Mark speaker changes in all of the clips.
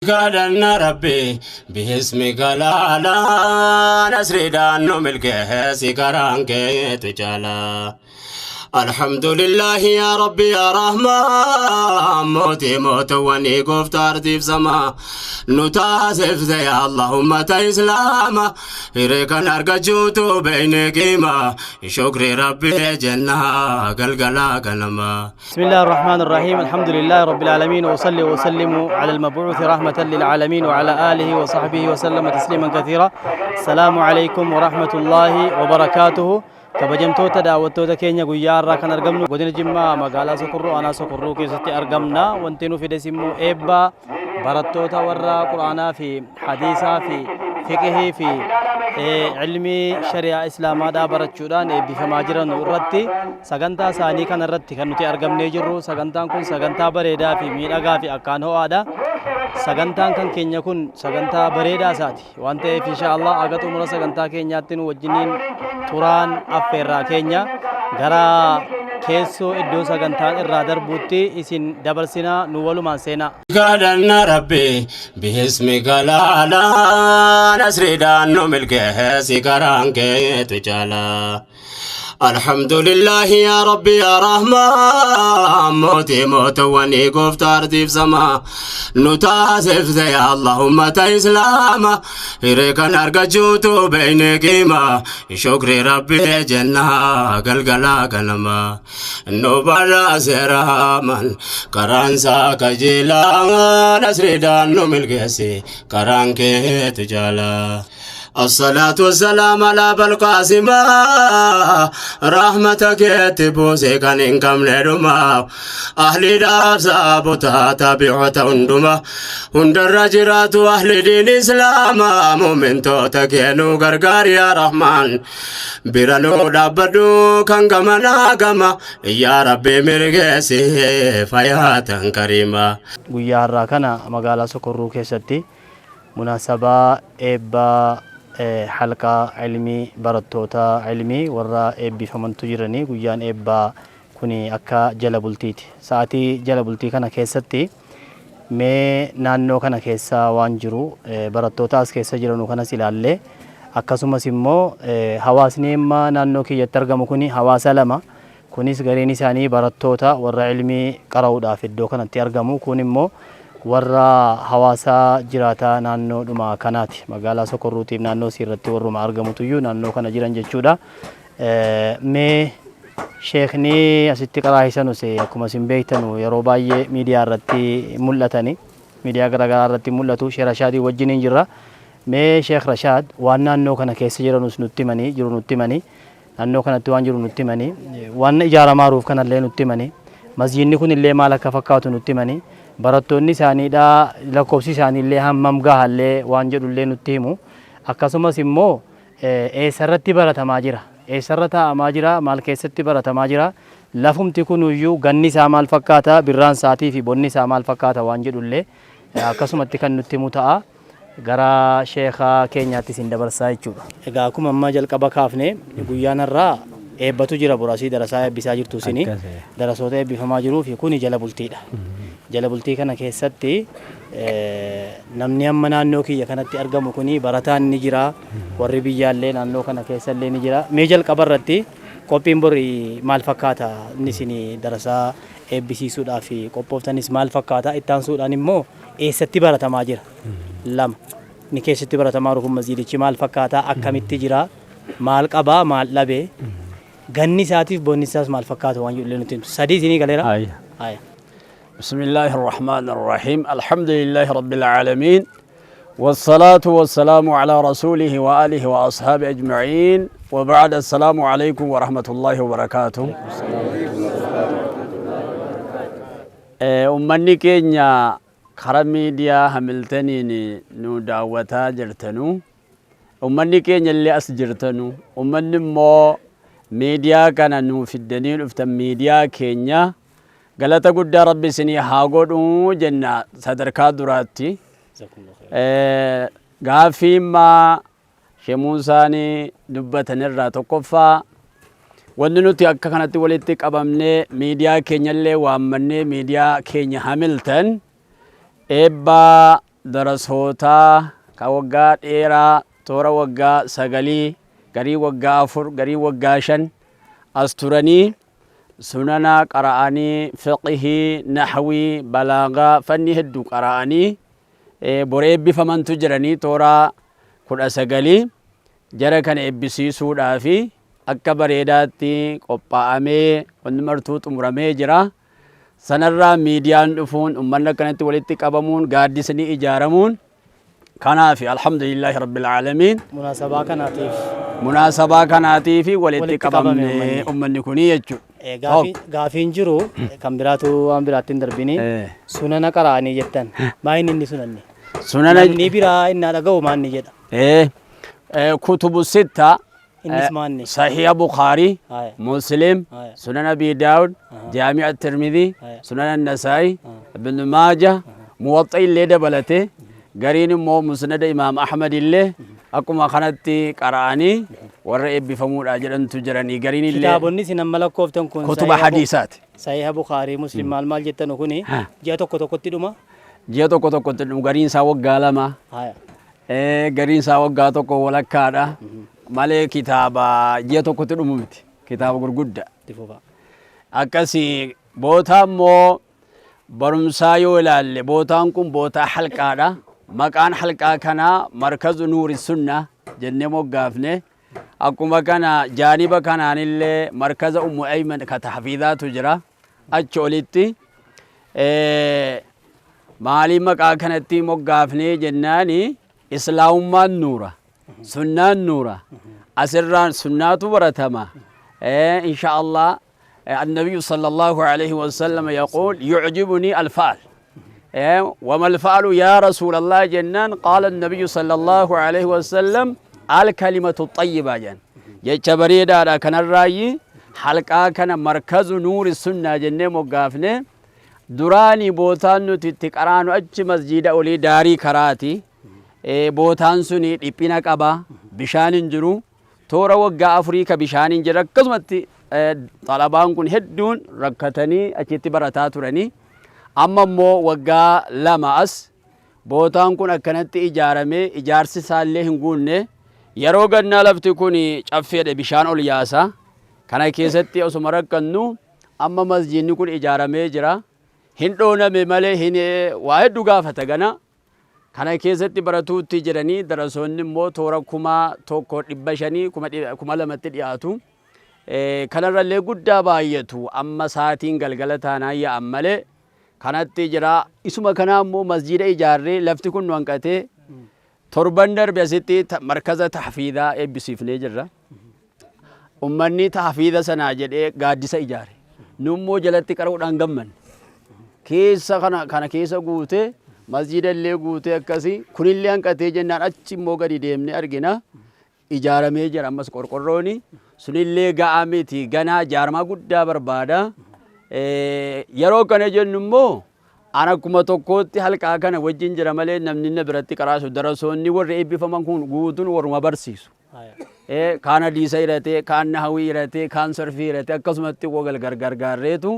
Speaker 1: قالنا ربي باسمك لا لا نسري دانو ملكه سكرانك تجالا الحمد لله يا ربي يا رحمن موتي موت واني قفتار تيف سما نتاسف زي اللهم تإسلام إريك نرقجوتو بين قيمة شكري ربي جنة قلقلا قلما.
Speaker 2: بسم الله الرحمن الرحيم الحمد لله رب العالمين وصلي وسلم على المبعوث رحمة للعالمين وعلى آله وصحبه وسلم تسليما كثيرا. السلام عليكم ورحمة الله وبركاته. kabajamtoota daawwattoota keenya guyyaa irraa kan argamnu godina Jimmaa magaalaa Sokorruu aanaa Sokorruu keessatti argamna. Wanti nu fides immoo eebba barattoota warra Quraanaa fi Hadiisaa fi Fiqhii fi ilmi shari'aa Islaamaadhaa barachuudhaan eebbifamaa jiran irratti sagantaa isaanii kana irratti kan nuti argamnee jirru. Sagantaan kun sagantaa bareedaa fi miidhagaa fi akkaan ho'aadha. Sagantaan kan keenya kun sagantaa bareedaa isaati waan ta'eef inshaallah aga xumura sagantaa keenyaatti nu wajjiniin turaan affeerraa keenya gara keessoo iddoo sagantaan irraa darbuutti isin dabarsinaa nu walumaan seenaa.
Speaker 1: قالنا ربي باسمك لا لا نسري دانو ملكه سكرانك تجالا الحمد لله يا ربي يا رحمن موتي موت واني قفتار تيف سما نتاسف زي اللهم تإسلام إريك نرقجوتو بين قيمة شكري ربي جنة قلقلا قلما نوبالا سيرامان كرانسا كجيلا نسري دانو ملكسي كرانكي تجالا الصلاة والسلام على بالقاسم رحمتك تبوسي كان إنكم لرما أهل داب سابوتا تابعوة هندما هندر رجرات أهل دين إسلام مؤمن توتكينو غرغار يا رحمن برانو دابدو كان غمنا غما يا ربي مرغسي فياتا كريما.
Speaker 2: guyyaa irraa kana magaalaa Sokorruu keessatti munaasabaa eebba halqa ilmi barattoota ilmi warra eebbifamantu jiranii. guyyaan eebbaa kuni akka jala bultiiti. Sa'aatii jala bultii kana keessatti mee naannoo kana keessa waan jiru barattoota as keessa jiranu kanas ilaallee akkasumas immoo hawaasni amma naannoo kiyyatti argamu kuni hawaasa lama. Kunis gareen isaanii barattoota warra ilmi qara'uudhaaf iddoo kanatti argamu. Kun immoo warra hawaasa jiraataa naannoo dhuma kanaati. Magaalaa Sokorruutiif naannoo irratti warruma argamutu iyyuu naannoo kana jiran jechuudha. Mee sheekni asitti qaraahisanus akkuma isin beektanu yeroo baay'ee miidiyaa irratti mul'atani. Miidiyaa garaagaraa irratti mul'atu. Sheekh Rashaadii wajjiniin jirra. Mee Sheekh Rashaad waan naannoo kana keessa jiranus nutti himanii jiru nutti himanii naannoo kanatti waan jiru nutti himanii waan ijaaramaa jiruuf kanallee nutti himanii masjiidni kun illee maal akka fakkaatu nutti himanii barattoonni isaaniidha lakkoofsi isaaniillee hammam gahallee waan jedhullee nutti himu. Akkasumas immoo eessarratti baratamaa jira eessarra taa'amaa jira maal keessatti baratamaa jira lafumti kun iyyuu ganni isaa maal fakkaata birraan isaatii fi bonni isaa maal fakkaata waan jedhullee akkasumatti kan nutti himu ta'a. gara sheekha keenyaatti isin dabarsaa jechuudha. Egaa akkuma amma jalqaba kaafne guyyaan irraa eebbatu jira burasii darasaa eebbisaa jirtu isini darasoota eebbifamaa jiruu fi kuni jala bultiidha. Jala bultii kana keessatti namni amma naannoo kiyya kanatti argamu kuni barataan ni jira warri biyyaallee naannoo kana keessallee ni jira. Mee jalqaba irratti qophiin borii maal fakkaata inni isin darasaa eebbisiisuudhaaf qophooftanis maal fakkaata ittaansuudhaan immoo eessatti baratamaa jira lama ni keessatti baratamaa jiru kun masjiidichi maal fakkaata akkamitti jira maal qabaa maal dhabee ganni isaatiif bonni isaas maal fakkaata waan jedhu nuti sadii isinii galeera.
Speaker 3: بسم الله الرحمن الرحيم الحمد لله رب العالمين والصلاة والسلام على رسوله وآله وأصحابه أجمعين وبعد السلام عليكم ورحمة الله وبركاته. أمني كينيا خراب ميديا هملتني نو دعوتا جرتنو أمني كينيا اللي أسجرتنو أمني مو ميديا كان نو في الدنيا افتم ميديا كينيا galata guddaa rabbi isinii haa godhu jenna sadarkaa duraatti. Gaaffii Sheekh Muusaan dubbatan irraa tokkoffaa wanni nuti akka kanatti walitti qabamnee miidiyaa keenyallee waammannee miidiyaa keenya Hamilton eebba درسوتا كوغا إيرا تورا وغا سغلي غري وغا أفر غري وغا شن أستراني سننا قرآني فقه نحوي بلاغة فني هدو قرآني بريب فمن تجرني تورا كل سغلي جرى كان إبسي سودا في أكبر إداتي قبامي ونمرتوت أمرامي جرا سنرى ميديان دفون أمنا كانت ولدتك أبامون قادسني إجارمون كان في الحمد لله رب العالمين مناسبة كانت في ولدتك أبامني أمني كوني يجو
Speaker 2: gaafiin jiru kan biraatu waan biraattiin darbini sunana qaraanii jettan maayini inni sunanni namni biraa innaa dhaga'u maanni jedha
Speaker 3: kutubu sitta
Speaker 2: innis maanni
Speaker 3: صحيح بخاري مسلم سنن أبي داود جامع الترمذي سنن النسائي ابن ماجه موطئ اللي دبلته قرين مو مسند إمام أحمد اللي أكما خانتي قرآني ورئيب بفمود أجرن تجرني قرين اللي
Speaker 2: كتابني سنن ملك كوفتن كون
Speaker 3: كتب حديثات
Speaker 2: صحيح بخاري مسلم مال جتن كوني جاتو كتو كتدوما
Speaker 3: جاتو كتو كتدوما قرين ساوق قالما قرين ساوق قاتو ولا كادا مالي كتابا جاتو كتدوما متي كتاب غرغدا أكاسي بوتا مو برمسايو لالي بوتان كون بوتا حلقادا مكان حلقا كنا مركز نور السنة جنة موقفني أكما كان جانب كان عن اللي مركز أم أيمن كتحفيظات تجرى أتشوليتي مالي مكان كانت موقفني جناني إسلام النورة سنة النورة أسران سنة برتما إن شاء الله النبي صلى الله عليه وسلم يقول يعجبني الفعل وما الفعل يا رسول الله جنان قال النبي صلى الله عليه وسلم الكلمة الطيبة جن يجبريد على كان الرأي حلقة كان مركز نور السنة جنة مقافنة دراني بوتان تتكران أج مسجد أولي داري كراتي بوتان سني إبنا كبا بشان جرو تورا وقع أفريقيا بشان جرا كزمتي طلبان كن هدون ركتني أجت براتاتورني أما مو وقع لما أس بوتان كن أكنت إجارمي إجارسي سالي هنقولني يروغن نالفتي كوني شفير بشان أولياسا كان كيستي أو سمركنو أما مسجد كن إجارمي جرا هندونا ممالي هني واحد دقافة غنا كان كيستي براتو تجرني درسوني مو تورا كما توكو إبشاني كما لما تدياتو كان رلي قد بايتو أما ساتين غلغلتانا يا أمالي كانت تجرا اسمه كنا مو مسجد إيجاري لفتي كن وانكته تربندر بيسيتي مركز تحفيظا بيسيفني جرا أمني تحفيظا سناجد قادسة إيجاري نمو جلتي كرو دانغمن كيسا كنا كيسا قوته مسجد اللي قوته كسي كل اللي انكته جنان أتشي موغا دي ديمني أرجنا إيجارة ميجر أمس كوركوروني سني اللي قامتي غنا جارما قد بربادا yeroo kana jennu immoo ana kuma tokkotti halkaa kana wajjin jira malee namni na biratti qaraasu darasoonni warri eebbifaman kun guutuun warruma barsiisu. Kaan hadiisa hiratee, kaan nahawii hiratee, kaan sarfii hiratee akkasumatti wal gargaarreetu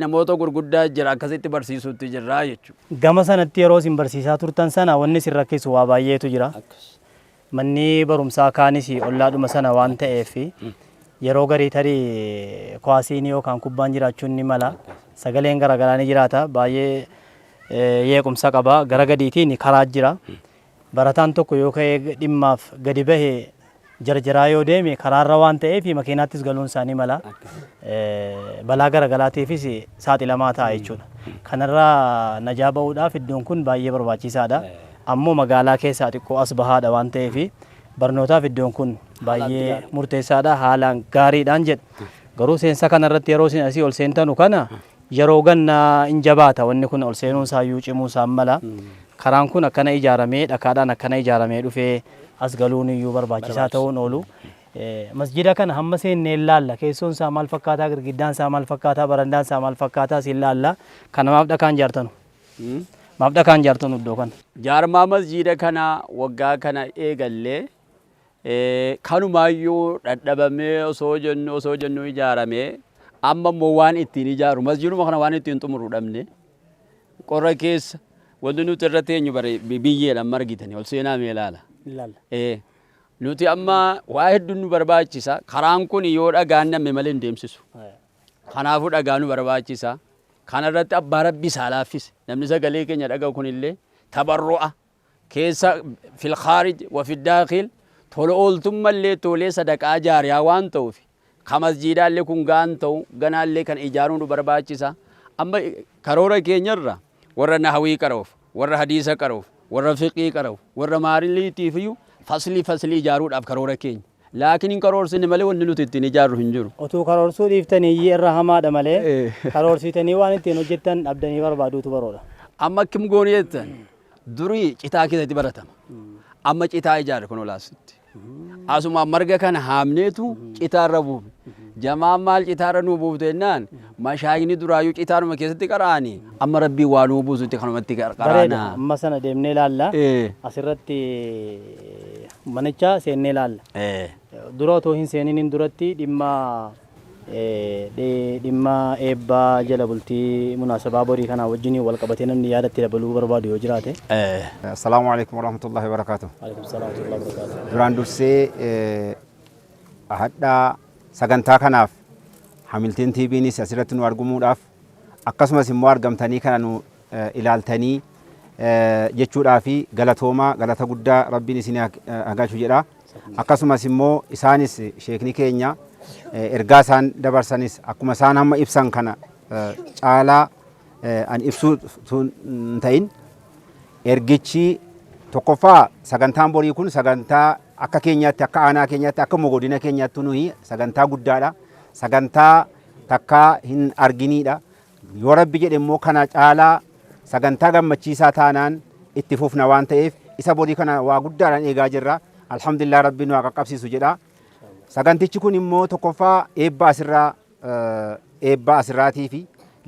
Speaker 3: namoota gurguddaa jira akkasitti barsiisutti jirra jechuudha.
Speaker 2: Gama sanatti yeroo isin barsiisaa turtan sana wanni isin rakkisu waa baay'eetu jira. Manni barumsaa kaanis ollaadhuma sana waan ta'eef yeroo garii tarii kwaasiin yookaan kubbaan jiraachuun ni mala sagaleen garagaraa ni jiraata baay'ee yeequmsa qaba gara gadiitiin karaa jira barataan tokko yoo ka'ee dhimmaaf gadi bahee jarjaraa yoo deeme karaarra waan ta'eef makiinaattis galuun isaanii mala balaa garagaraatiifis saaxilamaa ta'a jechuudha kanarraa najaa ba'uudhaaf iddoon kun baay'ee barbaachisaadha ammoo magaalaa keessaa xiqqoo as bahaadha waan ta'eef barnootaaf iddoon kun baay'ee murteessaadha haalaan gaariidhaan jedha garuu seensa kanarratti yeroo isin asii ol seentanu kana yeroo ganna in jabaata wanni kun ol seenuun isaayyuu cimuu isaan mala karaan kun akkana ijaaramee dhakaadhaan akkana ijaaramee dhufee as galuun iyyuu barbaachisaa ta'uun oolu masjida kana hamma seennee ilaalla keessoon isaa maal fakkaataa girgiddaan isaa maal fakkaataa barandaan isaa maal fakkaataa si ilaalla kana maaf dhakaan jaartanu maaf dhakaan jaartanu iddoo kana
Speaker 3: jaarmaa masjida kana waggaa kana eegallee kanumayyuu dhadhabamee osoo jennu ijaaramee amma immoo waan ittiin ijaaru masjiduma kana waan ittiin xumuru dhabne qorra keessa ودنو ترتين يبري بيجي لما رجيتني والسينا ميلالا
Speaker 2: لا
Speaker 3: إيه نوتي أما واحد دنو برباچيسا خرام كوني يور أغانا مملين ديمسسو خنافود أغانو برباچيسا خانا رت أبا ربي سالافيس نمني سغلي كينيا دغا كون اللي تبرع كيسا في الخارج وفي الداخل تولول ثم اللي تولي صدقة جاريا وان توفي خمسجيدا اللي كون غان تو غنا اللي كان إيجارون برباچيسا أما كرورا كينيرا ورا نحوي كروف ورا حديث كروف ورا فقه كروف ورا مارلي تيفيو فصلي جارود أب كرورا كين لكن إن كرور سن ملي ونلو تتني جارو هنجرو
Speaker 2: أتو كرور سود يفتني يرحمة دمله كرور سيتني وان تينو جتن أبدني بربادو تبرولا
Speaker 3: أما كم غونيتن دري چتا كده تبرتم أما چتا إيجار كنو لاست أسمع مرجع كان حامنيتو چتا ربو جماع مال چتا رنو بوتنان مشاهيني درايو چتا رم كيسة تكراني أما ربي وانو بوزو تكانو متكرانا
Speaker 2: أما سنة دمني لالا أسرتي منچا سيني لالا درو توهين سينين درتي dhimma eebbaa jala bultii munaasabaa borii kana wajjin wal qabatee namni yaadatti dabaluu barbaadu yoo jiraate.
Speaker 4: Assalaamu alaykum warahmatullahi wabarakatuh.
Speaker 2: Alaykum salaam warahmatullahi wabarakatuh.
Speaker 4: Duraan dursee hadhaa sagantaa kanaaf Hamilteen TV'nis asirratti nu argamuudhaaf akkasumas immoo argamtanii kana nu ilaaltanii jechuudhaa fi galata guddaa rabbiin isin hagachu jedha. Akkasumas immoo isaanis sheekni keenya ergaa isaan dabarsanis akkuma isaan hamma ibsan kana caalaa an ibsuu hin ta'in ergichi tokkoffaa sagantaan borii kun sagantaa akka keenyaatti akka aanaa keenyaatti akka mogodina keenyaatti nuyi sagantaa guddaadha. Sagantaa takkaa hin arginiidha. Yoo rabbi jedhe immoo kana caalaa sagantaa gammachiisaa taanaan itti fufna waan ta'eef isa borii kana waa guddaadhaan eegaa jirra. Alhamdulillah rabbi nu haa qaqqabsiisu jedha. Sagantichi kun immoo tokkoffaa eebba asirraatii fi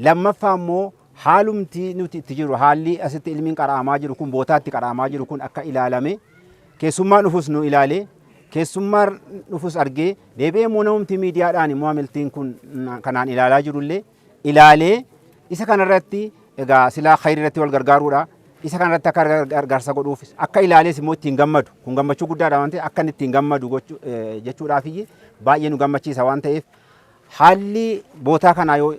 Speaker 4: lammaffaa immoo haalumti nuti itti jiru haalli asitti ilmiin qaraamaa jiru kun bootaatti qaraamaa jiru kun akka ilaalame keessummaa dhufus nu ilaalee keessummaa dhufus argee deebi'ee immoo namumti miidiyaadhaan immoo Hamilteen kun kanaan ilaalaa jirullee ilaalee isa kanarratti egaa silaa khayrii irratti wal gargaaruudha. Isa kanarratti akka gargaarsa godhuuf akka ilaalees immoo ittiin gammadu kun gammachuu guddaadha waan ta'eef akka inni ittiin gammadu jechuudhaaf baay'ee nu gammachiisa waan ta'eef haalli bootaa kanaa yoo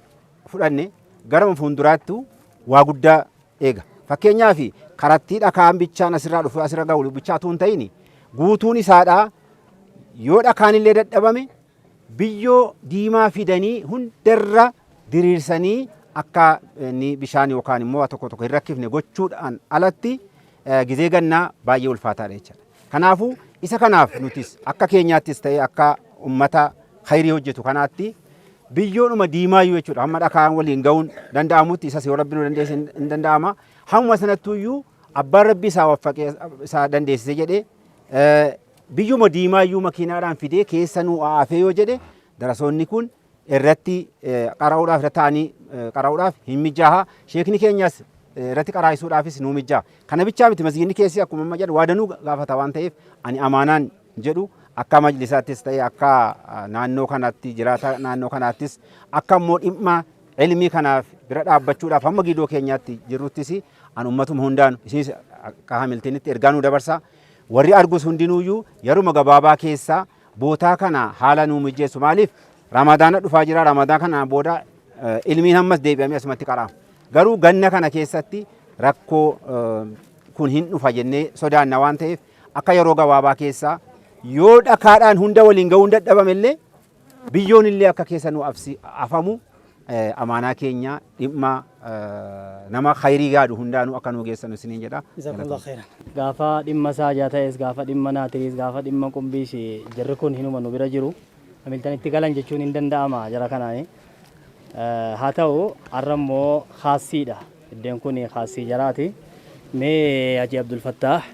Speaker 4: fudhanne gara fuulduraatti waa guddaa eega. Fakkeenyaaf karattii dhakaan bichaan asirraa dhufu asirra gahu bichaatu hin ta'in guutuun isaadhaa yoo dhakaan illee dadhabame biyyoo diimaa fidanii hundarra diriirsanii akka ni bishaan yookaan immoo tokko hin rakkifne gochuudhaan alatti gizee gannaa baay'ee ulfaataadha jechuudha. Kanaafuu isa kanaaf nutis akka keenyaattis ta'e akka ummata khayrii hojjetu kanaatti biyyoodhuma diimaayyuu jechuudha. Hamma dhakaan waliin ga'uun danda'amutti isas yoo rabbi nu dandeesse hin danda'ama. Hamma sanattuyyuu abbaan rabbi isaa waffaqee isaa dandeessise jedhee biyyuma diimaayyuu makiinaadhaan fidee keessa nu aafee yoo jedhe darasoonni kun irratti qara'uudhaaf ta'anii qara'uudhaaf hin mijaaha. Sheekni keenyas irratti qaraa'isuudhaafis nu mijaa. Kana bichaa miti masgiidni keessi akkuma amma jedhu waadanuu gaafata waan ta'eef ani amaanaan jedhu akka majlisaattis ta'e akka naannoo kanaatti jiraata naannoo kanaattis akka immoo dhimma ilmii kanaaf bira dhaabbachuudhaaf hamma giidoo keenyaatti jirruttis an ummatuma hundaan isinis akka Hamilteenitti ergaa nu dabarsa. Warri argus hundinuuyyuu yeruma gabaabaa keessa bootaa kana haala nu mijeessu maaliif Ramadaana dhufaa jira. Ramadaan kana booda ilmiin ammas deebi'amee asumatti qaraama. Garuu ganna kana keessatti rakkoo kun hin dhufa jennee sodaanna waan ta'eef akka yeroo gabaabaa keessaa yoo dhakaadhaan hunda waliin ga'uun dadhabame illee biyyoon illee akka keessa nu afamu amaanaa keenya dhimma nama khayrii yaadu hundaanuu akka nu geessanu isiniin jedha.
Speaker 2: Gaafa dhimma saajaa ta'es gaafa dhimma naatiris gaafa dhimma qumbiis jarri kun hinuma nu bira jiru. Hamilteen itti galan jechuun hin danda'ama jara kanaani. Haa ta'u har'a immoo khaasiidha. Iddeen kun khaasii jaraati. Mee Haji Abdul Fattah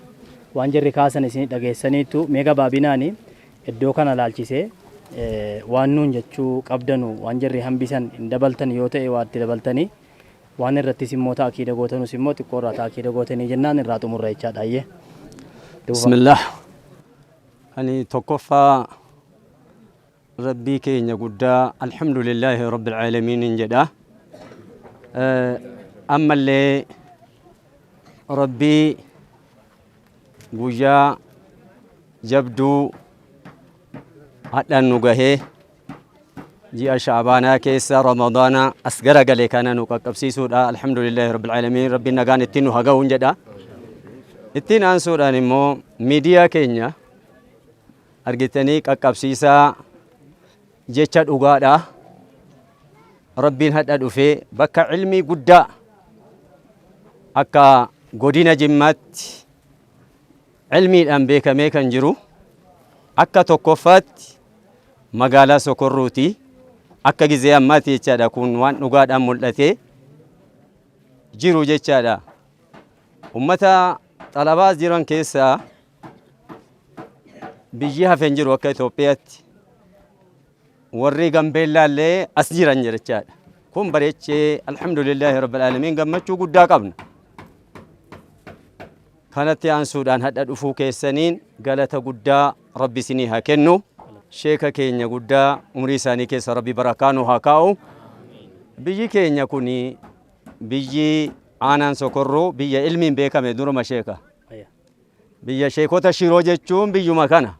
Speaker 2: waan jarri kaasan isin dhageessaniitu mee gabaabinaani iddoo kana laalchisee waan nuun jechuu qabdanu waan jarri hambisan hin dabaltan yoo ta'e waatti dabaltanii waan irrattis immoo taakiida gootanus immoo xiqqoo irraa taakiida gootanii jennaan irraa xumurra jechaadha ayyee.
Speaker 3: Bismillah. Ani tokkoffaa ربي كينيا قدا الحمد لله رب العالمين جدا أما اللي ربي guyyaa jabduu hadhan nu gahee ji'a shaabaanaa keessa ramadaana as garagalee kana nu qaqqabsiisuudha. Alhamdulillahi rabbil aalamiin. Rabbiin nagaan ittiin nu haa ga'uun jedha. Ittiin aansuudhaan immoo miidiyaa keenya argitanii qaqqabsiisaa jecha dhugaadha. Rabbiin hadha dhufee bakka ilmii guddaa akka godina Jimmaatti ilmiidhaan beekamee kan jiru akka tokkoffaatti magaalaa Sokorruuti. Akka gizee ammaati jechaadha. Kun waan dhugaadhaan mul'atee jiru jechaadha. Ummata xalabaa jiran keessaa biyyi hafeen jiru akka Itoophiyaatti warri Gambeellaallee as jiran jechaadha. Kun bareechee alhamdulillahi rabbil aalamiin gammachuu guddaa qabna. Kanatti aansuudhaan hadha dhufuu keessaniin galata guddaa Rabbi isinii haa kennu. Sheeka keenya guddaa umrii isaanii keessa Rabbi barakaa nu haa kaa'u. Biyyi keenya kun biyyi aanaan Sokorruu biyya ilmiin beekame duruma sheeka. Biyya sheekota Shiroo jechuun biyyuma kana.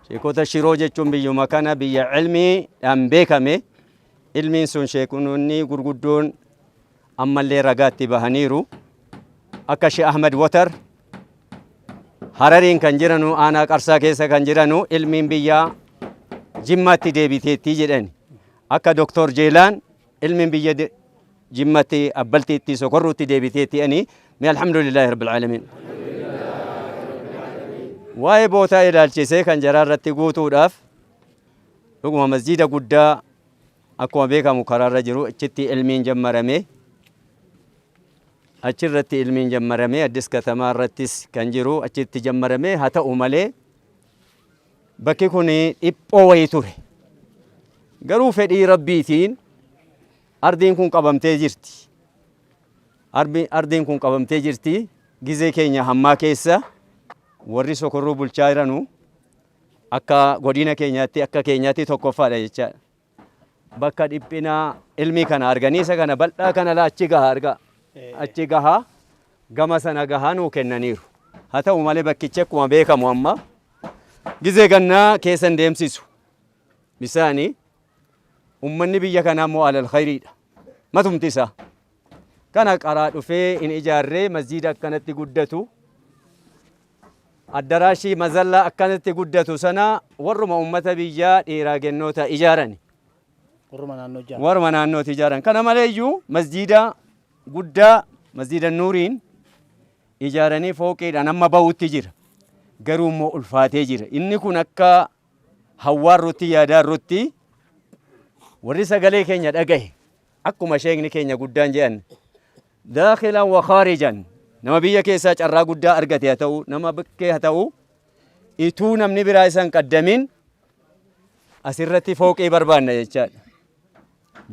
Speaker 3: Sheekota Shiroo jechuun biyyuma kana biyya ilmiidhaan beekame. Ilmiin sun sheekonni gurguddoon ammallee ragaatti bahaniiru. Akka Sheekh Ahmed Watar Harariin kan jiranu aanaa Qarsaa keessa kan jiranu ilmiin biyya Jimmaatti deebiteetti jedhani. Akka Dr. Jeelaan ilmiin biyya Jimmaatti abbaltiitti Sokorruutti deebiteetti ani mi alhamdulillahi rabbil aalamiin. Waa'ee bootaa ilaalchisee kan jaraa irratti guutuudhaaf dhuguma masjiida guddaa akkuma beekamu karaarra jiru achitti ilmiin jammarame. Achirratti ilmiin jammarame Addis Katamaa irrattis kan jiru achitti jammarame. Haa ta'u malee bakki kun dhiphoo wayii ture. Garuu fedhii Rabbiitiin ardiin kun qabamtee jirti. Ardiin kun qabamtee jirti. Gizee keenya hammaa keessa warri Sokorruu bulchaa jiranu akka godina keenyaatti akka keenyaatti tokkoffaadha jechaadha. Bakka dhiphinaa ilmii kana arganii isa kana bal'aa kana achi gaha argaa. Achi gahaa gama sana gahaa nuu kennaniiru. Haa ta'u malee bakkichi akkuma beekamu amma gizee gannaa keessan deemsisu. Bisaanii ummanni biyya kanaa immoo alal khayriidha. Matumti isaa. Kana qaraa dhufee in ijaarree masjiida akkanatti guddatu. Addaraashii mazallaa akkanatti guddatu sana warruma ummata biyyaa dhiiraa gennoota ijaarani. Warruma naannooti ijaaran. Kana maleeyyuu masjiida guddaa masjiida Nuuriin ijaaranii fooqiidhaan amma bahutti jira. Garuu immoo ulfaatee jira. Inni kun akka hawwaarrutti yaadaarrutti warri sagalee keenya dhagahe akkuma sheekni keenya guddaan jedhan daakilan wa khaarijan nama biyya keessaa carraa guddaa argate haa ta'u nama bakkee haa ta'u ituu namni biraa isan qaddamin asirratti fooqii barbaanna jechaadha.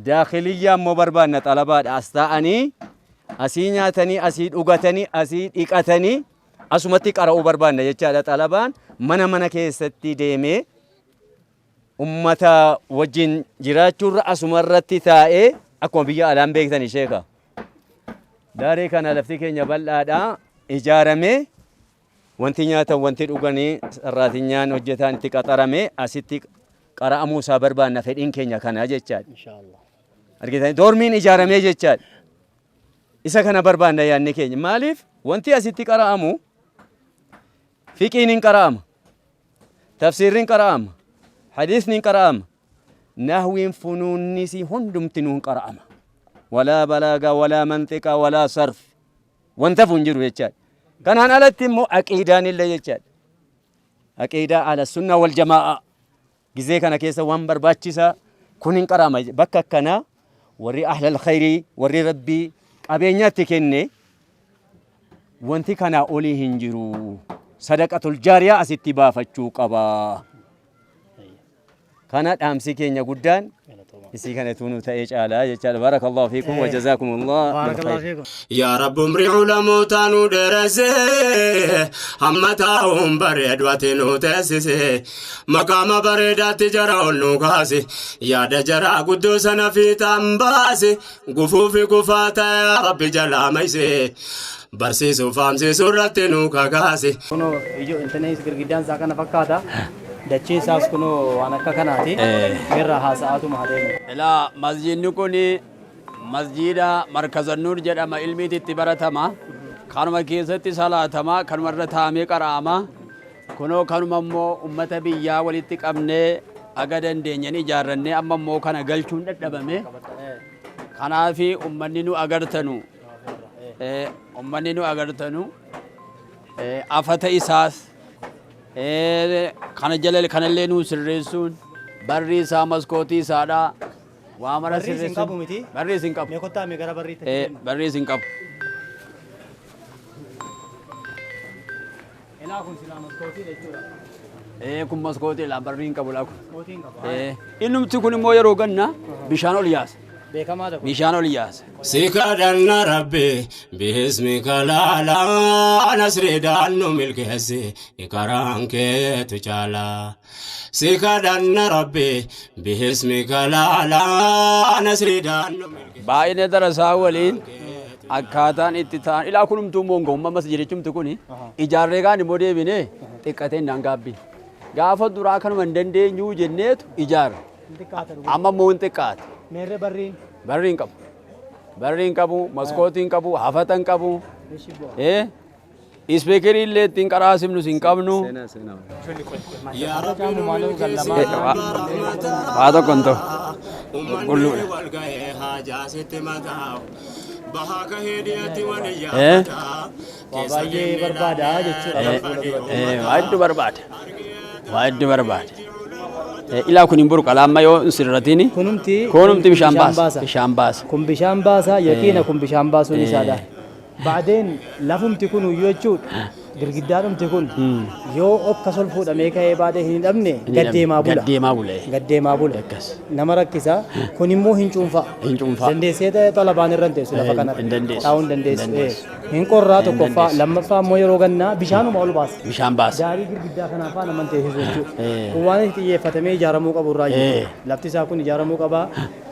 Speaker 3: Daakiliyyaa immoo barbaanna xalabaadha. As ta'anii asii nyaatanii asii dhugatanii asii dhiqatanii asumatti qara'uu barbaanna jechaadha. Xalabaan mana keessatti deemee ummata wajjin jiraachuurra asumarratti taa'ee akkuma biyya alaan beektanii sheeka. Daaree kana lafti keenya bal'aadha ijaaramee wanti nyaatan wanti dhuganii sarraatinyaan hojjetaan itti qaxaramee asitti qara'amuu isaa barbaanna fedhiin keenya kana jechaadha. Argitanii doormiin ijaaramee jechaadha. Isa kana barbaanna yaadni keenya. Maaliif wanti asitti qara'amu fiqiin hin qara'ama, tafsiirri hin qara'ama, hadiisni hin qara'ama, nahwiin funuunnis hundumti nuun qara'ama. Walaa balaagaa, walaa manxiqaa, walaa sarf wanta fuun jiru jechaadha. Kanaan alatti immoo aqiidaan illee jechaadha. Aqiidaa ala sunna wal jamaa'a gizee kana keessa waan barbaachisaa kun hin qara'ama. Bakka akkanaa warri ahlal khayrii warri rabbii qabeenyaatti kenne wanti kana olii hin jiru. Sadaqatul jaariyaa asitti baafachuu qaba. Kana dhaamsi keenya guddaan isii kana tuunu ta'ee caalaa jechaadha. Barakallahu fiikum wa jazaakumullah.
Speaker 1: Yaa Rabbi umrii ulamootaa nu dheeresse hamma taa'uun bareedu ati nu teessise maqaama bareedaatti jara ol nu kaase yaada jaraa guddoo sana fiixaan baase gufuu fi gufaa ta'e Rabbi jalaa mayse barsiisuu faamsiisuu irratti nu kakaase.
Speaker 2: Kunoo ijoo intanees girgiddaan isaa kana fakkaata. Dachee isaas kunoo waan akka kanaati. Irra haasa'aatu maadeemu.
Speaker 3: Ilaa masjiidni kun masjiida markazannuur jedhama ilmiititti baratama. Kanuma keessatti salaatama kanuma irra taa'amee qara'ama. Kunoo kanuma immoo uummata biyyaa walitti qabnee aga dandeenyan ijaarrannee amma immoo kana galchuun dadhabame. Kanaafi uummanni nu agartanu afata isaas kana jala kanallee nu sirreessuun barri isaa maskootii isaadha. Waa mara sirreessuun barri isin qabu.
Speaker 2: Meeqottaa meeqara barri itti
Speaker 3: barri isin qabu.
Speaker 2: Ilaa kun silaa maskootii jechuudha.
Speaker 3: Kun maskootii laa barri hin qabu laa kun.
Speaker 2: Maskootiin qaba.
Speaker 3: Innumti kun immoo yeroo ganna bishaan ol yaasa.
Speaker 2: Beekamaa ta'u.
Speaker 3: Bishaan ol yaasa.
Speaker 1: Sikaadanna rabbi biismika laalaa nasriidhaan nu milkeessi karaan keetu caala. Sikaadanna rabbi biismika laalaa nasriidhaan nu milkeessi.
Speaker 3: Baay'inee darasaa waliin akkaataan itti ta'an ilaa kunumtuu mongo ummamas jedhechumti kuni ijaarree kaan immoo deebinee xiqqateen naan gaabbi. Gaafa duraa kanuma hin dandeenyu jenneetu ijaara. Amma immoo hin xiqqaate.
Speaker 2: Meerre barriin.
Speaker 3: Barriin qabu. Barriin qabu, maskootiin qabu, hafatan qabu. Ispeekerii illee ittiin qaraasimnu hin qabnu. Haa tokko hin ta'u.
Speaker 2: Baay'ee barbaada jechuudha.
Speaker 3: Waa hedduu barbaada. Waa hedduu barbaada. Ilaa kun hin burqa amma yoo sirratini. Kunumti bishaan baasa. Bishaan baasa.
Speaker 2: Kun bishaan baasa yaqiina kun bishaan baasuun isaadha. Baadeen lafumti kun jechuudha. Girgiddaadhumti kun yoo akka sol fuudhamee ka'ee baadee hin hidhamne gaddeemaa bula.
Speaker 3: Gaddeemaa bula.
Speaker 2: Gaddeemaa bula. Nama rakkisa. Kun immoo hin cuunfa.
Speaker 3: Hin cuunfa.
Speaker 2: Dandeessee xalabaan irra hin teessu lafa kanarra.
Speaker 3: Hin dandeessu.
Speaker 2: Taa'uu hin dandeessu. Hin qorraa tokkoffaa lammaffaa immoo yeroo gannaa bishaanuma ol baasa.
Speaker 3: Bishaan baasa.
Speaker 2: Daarii girgiddaa kanaaf faana man teessisu jechuudha. Kun waan itti xiyyeeffatamee ijaaramuu qabu irraa jechuudha. Lafti isaa kun ijaaramuu qaba.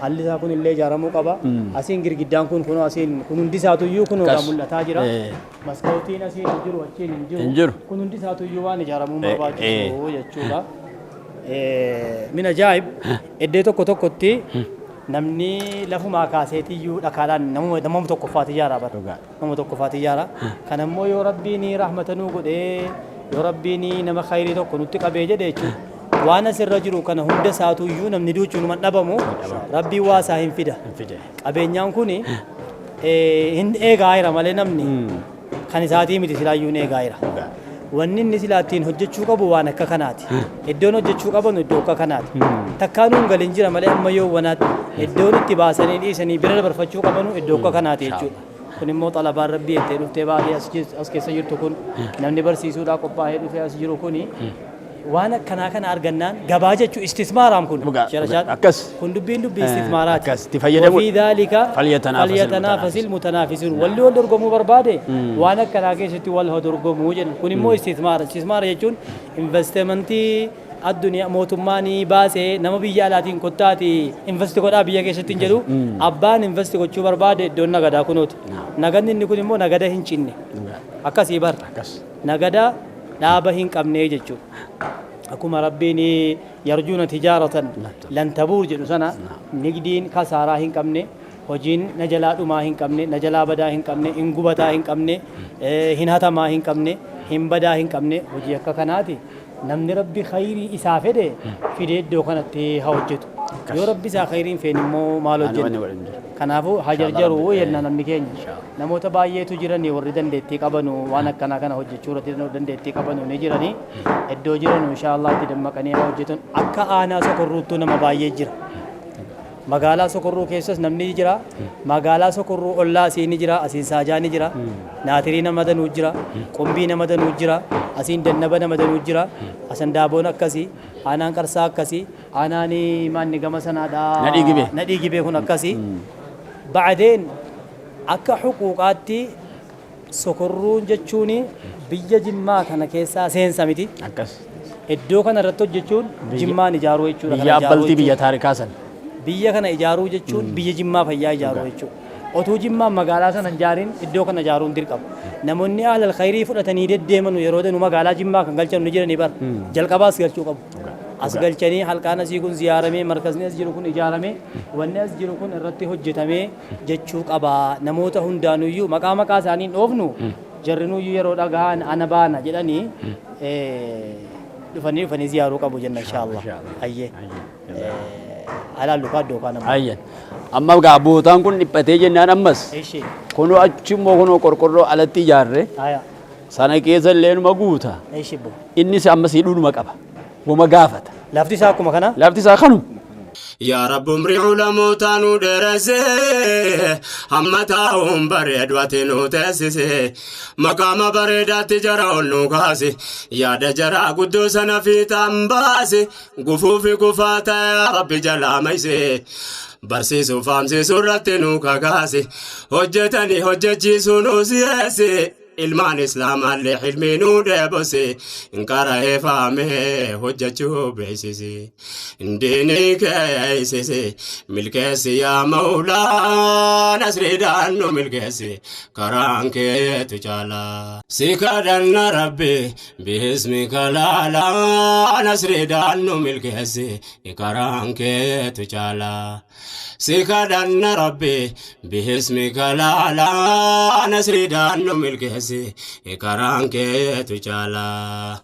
Speaker 2: Alli isaa kun illee ijaaramuu qaba. Asiin girgiddaan kun kunoo asiin kun hundi isaatuyyuu kunoo mul'ataa jira. Maskootiin asiin jiru achiin hin jiru. Kun hundi isaatuyyuu waan ijaaramuu barbaachisu jechuudha. Min ajaa'ib iddoo tokko tokkotti namni lafumaa kaaseetiyyuu dhakaadhaan nama tokkoffaati ijaara bara. Nama tokkoffaati ijaara. Kana immoo yoo rabbiin rahmatanuu godhee yoo rabbiin nama khayrii tokko nutti qabee jedhe jechuudha. Waan asirra jiru kana hunda isaatuyyuu namni duuchuun man dhabamu rabbii waa isaa hin fida. Qabeenyaan kun hin eegaa jira malee namni kan isaatii miti silaayyuu hin eegaa jira. Wanni inni silaa ittiin hojjechuu qabu waan akka kanaati. Iddoon hojjechuu qabanu iddoo akka kanaati. Takkaanuu hin galin jira malee amma yoo wanaatti iddoon itti baasanii dhiisanii bira dabarfachuu qabanu iddoo akka kanaati jechuudha. Kun immoo xalabaan rabbii itti dhuftee baadee as keessa jirtu kun namni barsiisuudhaaf qophaa'ee dhufee as jiru kuni waan akkanaa kana argannaan gabaa jechuun istismaaraam kun
Speaker 3: akkas
Speaker 2: kun dubbiin dubbii istismaaraati.
Speaker 3: Akkas itti fayyadamu.
Speaker 2: Wafii daalika falyatanaafasil mutanaafisuun walli wal dorgomuu barbaade waan akkanaa keessatti wal dorgomuu jedhu kun immoo istismaara. Istismaara jechuun investimentii addunyaa mootummaan baasee nama biyya alaatiin kottaati investi godhaa biyya keessatti hin jedhu abbaan investi gochuu barbaade iddoon nagadaa kunooti. Nagadni inni kun immoo nagada hin cinne akkasii bar nagada dhaaba hin qabnee jechuudha. Akkuma rabbiin yarjuuna tijaaratan lan tabuur jedhu sana nigdiin kasaaraa hin qabne hojiin na jalaa dhumaa hin qabne na jalaa badaa hin qabne hin gubataa hin qabne hin hatamaa hin qabne hin badaa hin qabne hojii akka kanaati. Namni rabbi khayrii isaa fedhe fidee iddoo kanatti haa hojjetu. Yoo rabbi isaa khayrii hin feene immoo maal hojjenna? Kanaafuu haa jarjaruu jenna namni keenya. Namoota baay'eetu jiranii warri dandeettii qabanu waan akkanaa kana hojjechuu irratti dandeettii qabanu ni jiranii. Iddoo jiranu inshaallah itti dammaqanii haa hojjetan. Akka aanaa sokorruuttuu nama baay'ee jira. Magaalaa Sokorruu keessas namni jira. Magaalaa Sokorruu ollaa asiin ni jira. Asiin Saajaa ni jira. Naatirii nama danuu jira. Qumbii nama danuu jira. Asiin Dannaba nama danuu jira. Asan Daaboon akkasii. Aanaan Qarsaa akkasii. Aanaan maanni gama sanaadhaa. Nadhii Gibee kun akkasii. Bacdeen akka xuquuqaatti Sokorruun jechuun biyya Jimmaa kana keessaa seensa miti. Iddoo kana irratti hojjechuun Jimmaan ijaaruu jechuudha.
Speaker 3: Biyya abbaltii biyya taarikaa sana.
Speaker 2: Biyya kana ijaaruu jechuun biyya Jimmaa fayyaa ijaaruu jechuudha. otuu jimmaan magaalaa sana hin jaarin iddoo kana jaaruun dirqama. Namoonni alal khayrii fudhatanii deddeemanu yeroo danu magaalaa jimmaa kan galchan ni jiranii bar jalqabaas galchuu qabu. As galchanii halkaan asii kun ziyaaramee markazni as jiru kun ijaaramee wanni as jiru kun irratti hojjetamee jechuu qaba. Namoota hundaanuyyuu maqaa isaanii dhoofnu jarrinuyyuu yeroo dhagaan ana baana jedhanii dhufanii ziyaaruu qabu jenna inshaallah. Ayyee. Halaan lukaa iddoo kana.
Speaker 3: Ayyan. Amma gaa bootaan kun dhiphatee jennaan ammas. Kunoo achi immoo kunoo qorqorroo alatti ijaarre. Sana keessa illee numa guuta. Innis ammas hidhuudhuma qaba. Wama gaafata.
Speaker 2: Lafti isaa akkuma kana?
Speaker 3: Lafti isaa kanuma.
Speaker 1: يا رب امرئ لموتانو درسي همتاهم بريدواتنو تسسي مقام بريدات جراول نوكاسي يا دجرا قدوسنا في تنباسي قفوفي قفاتا يا رب جلا ميسي برسيسو فامسي سرتنو كاكاسي هجتني هجتشيسو نوسيسي ilmaan islaamallee hilmeenuu dheebose inkara'ee faamee hojjechuu beeksise indiinii keeysise milkeessi yaa mawlaa nasriidhaan nu milkeessi karaan keetu caalaa si kadhanna rabbi biismika laalaa nasriidhaan nu milkeessi karaan keetu caalaa si kadhanna rabbi biismika laalaa nasriidhaan nu milkeessi karaan keetu caalaa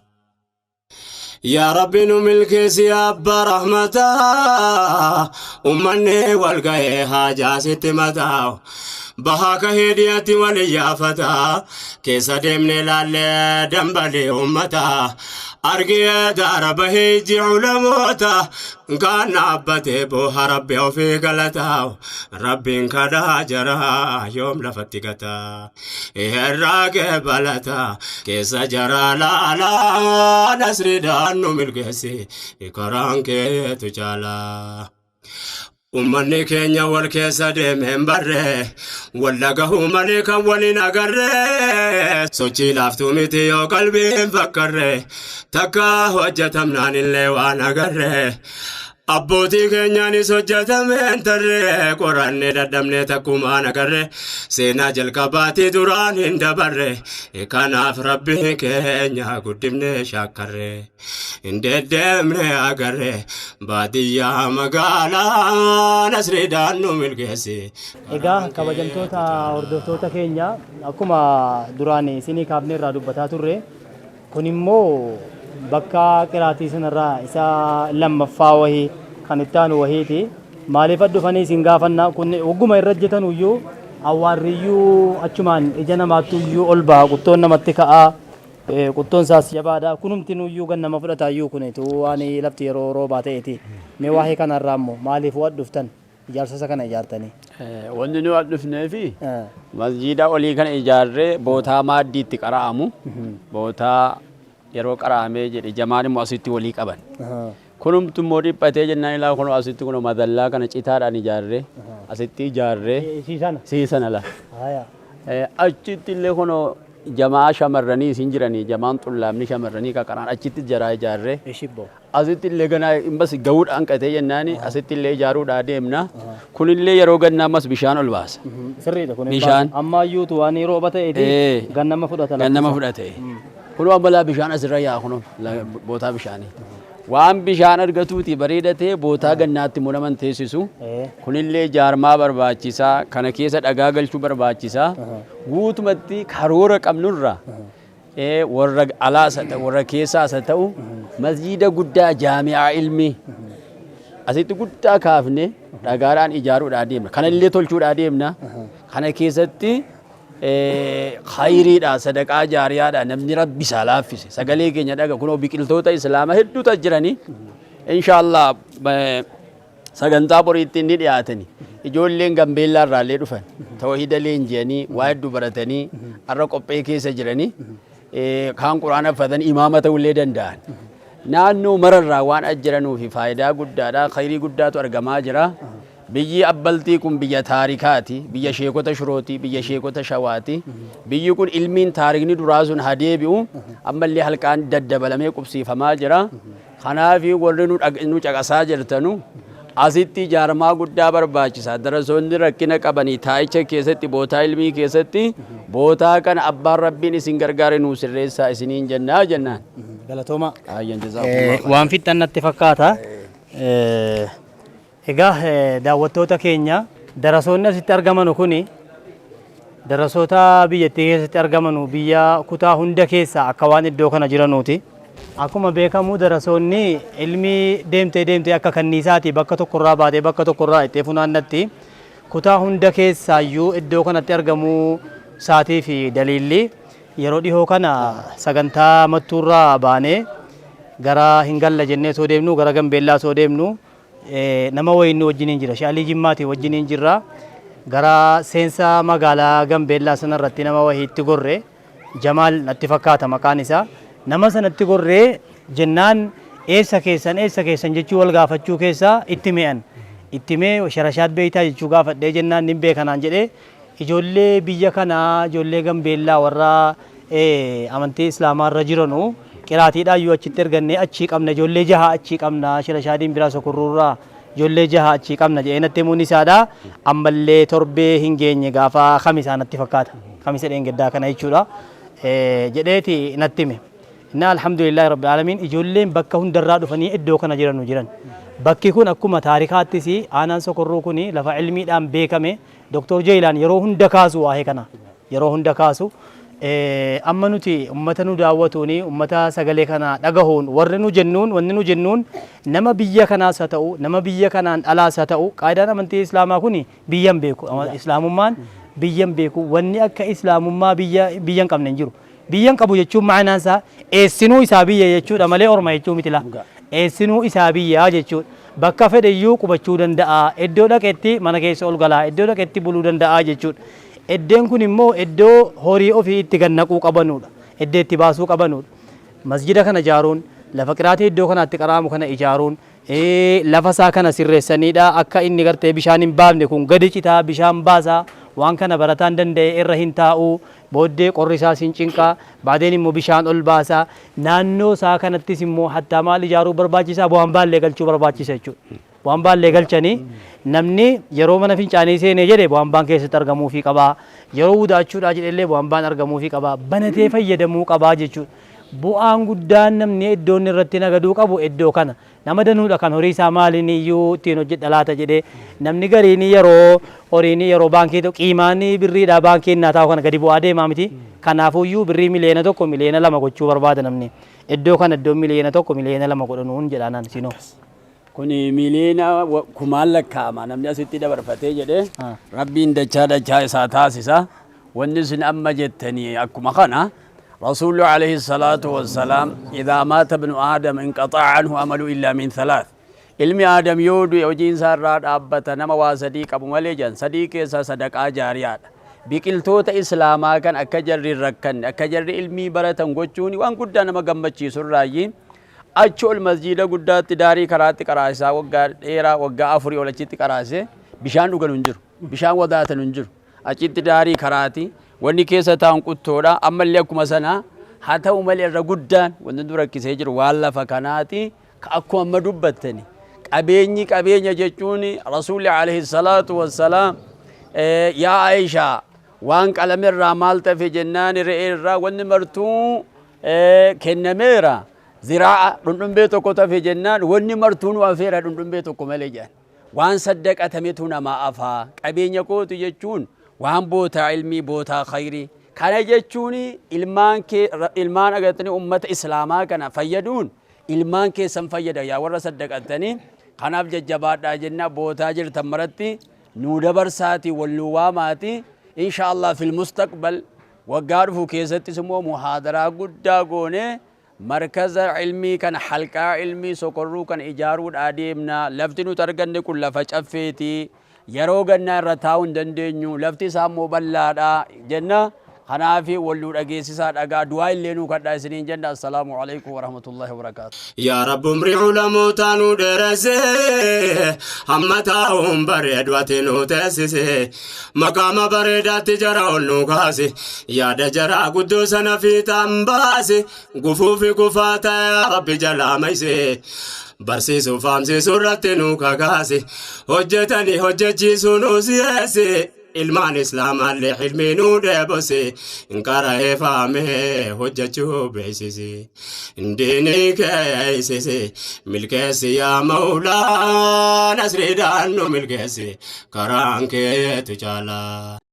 Speaker 1: يا ربي نملك سياب رحمتا أمني والقاي حاجة ست متاو بهاك هديتي وليافتا كيسا دمني لالي دنبالي أمتا أرقيا دار بهيجي علموتا كان أبتي بوها ربي وفي قلتاو ربي كدا جرى يوم لفتكتا إيه الراقب بلتا كيسا جرى لا لا نسري دانو ملقسي إكران كي تجالا أمني كينيا والكيسا ديمين بري واللقه ملكا ولنقري سوچي لافتو ميتيو قلبي مفكري تكا وجتمنان اللي وانا قري أبوتي كينياني سوجتمين تري قراني ددمني تكومان قري سينا جلقباتي دوران اندبري كاناف ربي كينيا قدمني شاكري انددمني أقري باديا مقالا نسري دانو ملقسي
Speaker 2: Egaa kabajamtoota hordoftoota keenya akkuma duraanii isinii kaafnee irraa dubbataa turre kun immoo bakka qiraatii sanarraa isa lammaffaa wahii kan itti aanu wahiiti. Maaliif dhufanii isin gaafannaa kun ogguma irra hojjetan iyyuu awwaarriyyuu achumaan ija namaatti iyyuu ol baha quttoon namatti ka'aa quttoon isaas jabaadha kunumti iyyuu gan nama fudhataa iyyuu kunitu waan lafti yeroo roobaa ta'eeti. Mee waa'ee kanarraa immoo maaliif waan dhuftan ijaarsa kana ijaartanii?
Speaker 3: Wanni nu dhufnee fi masjiida olii kana ijaarree bootaa maaddiitti qara'amu bootaa yeroo qara'amee jedhe jamaan immoo asitti walii qaban. Kunumtu immoo dhiphatee jennaan ilaa kun asitti kun madallaa kana citaadhaan ijaarree asitti ijaarree siisana la. Achitti illee kun jamaa shamarranii isin jiranii jamaan xullaamni shamarranii qaqaraan achitti jaraa ijaarree asitti illee ganaa imbas ga'uudhaan qatee jennaan asitti illee ijaaruudhaa deemna. Kunillee yeroo gannaa ammas bishaan ol baasa.
Speaker 2: Sirriidha kun
Speaker 3: bishaan
Speaker 2: ammayyuutu waan rooba ta'eeti gannama fudhata.
Speaker 3: Gannama fudhate. Kun balaa bishaan asirra yaa kun bootaa bishaanii. Waan bishaan argatuuti bareedatee bootaa gannaatti munaman teessisu. Kunillee jaarmaa barbaachisaa kana keessa dhagaa galchuu barbaachisaa. Guutumatti karoora qabnurra warra alaas warra keessaas haa ta'u masjiida guddaa jaami'aa ilmii asitti guddaa kaafne dhagaadhaan ijaaruudhaa deemna. Kanallee tolchuudhaa deemna. Kana keessatti khayriidha sadaqaa jaariyaadha namni rabbi isaa laaffise sagalee keenya dhaga kunoo biqiltoota islaamaa hedduutu jiranii inshaallah sagantaa boriitti inni dhiyaatani ijoolleen gambeellaa irraallee dhufan tawhiida leenji'anii waa hedduu baratanii har'a qophee keessa jiranii kaan quraana uffatanii imaama ta'ullee danda'an naannoo mararraa waan ajjiranuuf faayidaa guddaadha khayrii guddaatu argamaa jira. Biyyi abbaltii kun biyya taarikaati, biyya sheekota shurooti, biyya sheekota shawaati. Biyyi kun ilmiin taarikni duraa sun haa deebi'u ammallee halkaan daddabalamee qubsiifamaa jira. Kanaaf warri nu caqasaa jirtanu asitti jaarmaa guddaa barbaachisa. Darasoonni rakkina qabanii taa'icha keessatti bootaa ilmii keessatti bootaa kana abbaan rabbiin isin gargaare nuu sirreessaa isiniin jennaa jennaan.
Speaker 2: Galatooma.
Speaker 3: Ayyan jazaakumullah.
Speaker 2: Waan fixan natti fakkaata. Egaa daawwattoota keenya darasoonni asitti argaman kuni darasoota biyyattii keessatti argaman biyya kutaa hunda keessa akka waan iddoo kana jiranuuti. Akkuma beekamu darasoonni ilmi deemtee akka kanniisaati bakka tokkorraa baatee bakka tokkorraa itti funaannatti kutaa hunda keessaayyuu iddoo kanatti argamuu isaatii fi daliilli yeroo dhihoo kana sagantaa mattuurraa baanee gara Hingalla jennee soo deemnu gara Gambeellaa soo deemnu nama wayinni wajjiniin jira Shaalii Jimmaati wajjiniin jirra gara seensa magaalaa Gambeellaa sanarratti nama wahiitti gorre Jamaal natti fakkaata maqaan isaa nama sanatti gorree jennaan eessa keessan jechuu wal gaafachuu keessa itti mee sharashaat beeytaa jechuu gaafadhee jennaan nin beekanaan jedhee ijoollee biyya kanaa ijoollee Gambeellaa warra amantii islaamaa irra jiranu qiraatiidhaayyuu achitti ergannee achii qabna ijoollee jaha achii qabna Shirashaadiin biraa Sokorruurraa ijoollee jaha achii qabna jedhee natti himuun isaadha. Ammallee torbee hin geenye gaafa Khamisaa natti fakkaata Khamisa dheengaddaa kana jechuudha jedheeti natti hime. Inna alhamdulillahi rabbil alamin ijoolleen bakka hundarraa dhufanii iddoo kana jiran. Bakki kun akkuma taarikaattis aanaan Sokorruu kun lafa ilmiidhaan beekame Dr. Jeelaan yeroo hunda kaasu waa'ee kana yeroo hunda kaasu amma nuti ummata nu daawwatuuni ummata sagalee kana dhagahuun wanni nu jennuun nama biyya kanaas haa ta'u nama biyya kanaan dhalaas haa ta'u qaayidaan amantii islaamaa kun biyyan beeku islaamummaan biyyan beeku wanni akka islaamummaa biyyan qabne hin jiru. Biyyan qabu jechuun ma'anaan isaa eessinuu isaa biyya jechuudha malee orma jechuu miti la. Eessinuu isaa biyya jechuudha. Bakka fedheyyuu qubachuu danda'a. Iddoo dhaqetti mana keessa ol galaa. Iddoo dhaqetti buluu danda'a jechuudha. Iddeen kun immoo iddoo horii ofii itti gannaquu qabanudha. Iddoo itti baasuu qabanudha. Masjida kana ijaaruun lafa qiraatii iddoo kanatti qaraamu kana ijaaruun lafa isaa kana sirreessanidha. Akka inni gartee bishaan hin baafne kun gadi citaa bishaan baasaa waan kana barataan danda'e irra hin taa'u booddee qorri isaa sin cinqaa baadeen immoo bishaan ol baasaa naannoo isaa kanattis immoo hattaa maal ijaaruu barbaachisaa bu'aan baallee galchuu barbaachisa jechuudha. Bu'aan baallee galchanii namni yeroo mana fincaanii seenee jedhe bu'aan baan keessatti argamuufii qabaa yeroo wudaachuudhaa jedhellee bu'aan baan argamuufii qabaa banatee fayyadamuu qabaa jechuudha. Bu'aan guddaan namni iddoon irratti nagaduu qabu iddoo kana nama danuudha kan horii isaa maaliin iyyuu ittiin hojjedha laata jedhee namni gariin yeroo baankii qiimaan birriidhaa baankii innaa taa'u kana gadi bu'aa deemaa miti. Kanaafuyyuu birrii miliyoona 1 miliyoona 2 gochuu barbaada namni iddoo kana iddoo miliyoona 1 miliyoona 2 godhanuun jedhaan sinoo.
Speaker 3: Kuni miliyoona kumaan lakkaa'ama namni asitti dabarfatee jedhee rabbiin dachaa isaa taasisa. Wanni sun amma jettanii akkuma kana رسول عليه الصلاة والسلام إذا مات ابن آدم انقطع عنه عمل إلا من 3 ilmi aadam yoo du'e hojiin isaa irraa dhaabbata nama waa sadii qabu malee jan sadii keessaa sadaqaa jaariyaadha. Biqiltoota islaamaa kan akka jarri rakkanne akka jarri ilmii baratan gochuun waan guddaa nama gammachiisu irraayi achi ol masjiida guddaatti daarii karaatti qaraasaa waggaa dheeraa waggaa 4 ol achitti qaraase bishaan dhugan hin jiru bishaan wadaatan hin jiru achitti daarii karaati wanni keessa taa'un quttoodha ammallee akkuma sana haa ta'u malee irra guddaan wanni dura rakkisee jiru waan lafa kanaati akkuma amma dubbattani qabeenya jechuun rasuulli alayhi salaatu wassalaam yaa Aishaa waan qalamirraa maal tafe jennaan re'ee irraa wanni martuu kennameera ziraa dhundhumbee tokko tafe jennaan wanni martuu nu afeera dhundhumbee tokko malee jedhan waan saddaqatametu namaa afaa qabeenya kootu jechuun waan bootaa ilmii bootaa khayrii kana jechuun ilmaan agartanii ummata islaamaa kana fayyaduun ilmaan keessan fayyada yaa warra saddaqatanii kanaaf jajjabaadhaa jenna bootaa jirtan maratti nu dabarsaati wal nu waamaati inshaallah fil mustaqbal waggaa dhufu keessattis immoo muhaadaraa guddaa goone markaza ilmii kana halqaa ilmii sokorruu kana ijaaruudhaa deemna lafti nuti arganne kun lafa caffeeti yeroo gannaa irra taa'uu hin dandeenyu lafti isaa immoo bal'aadha jenna خنافي ولود أجيسات أجا دعاء اللي نو كدا سنين جنة السلام عليكم ورحمة الله وبركاته
Speaker 1: يا رب امرئ لموتانو درسه همتاهم بريد واتنو تسسه مقام بريدات جراون نوكاسي يا دجرا قدوسنا في تنباسي قفوفي قفاتا يا رب جلاميسي برسيسو فامسي سورتنو كاكاسي هجتني هجتشيسو نوسيسي ilmaan islaamallee hilmeenuu dheebose inkara'ee faamee hojjechuu beeksise indiinii keeysise milkeessi yaa mawlaa nasriidhaan nu milkeessi karaan keetu caalaa.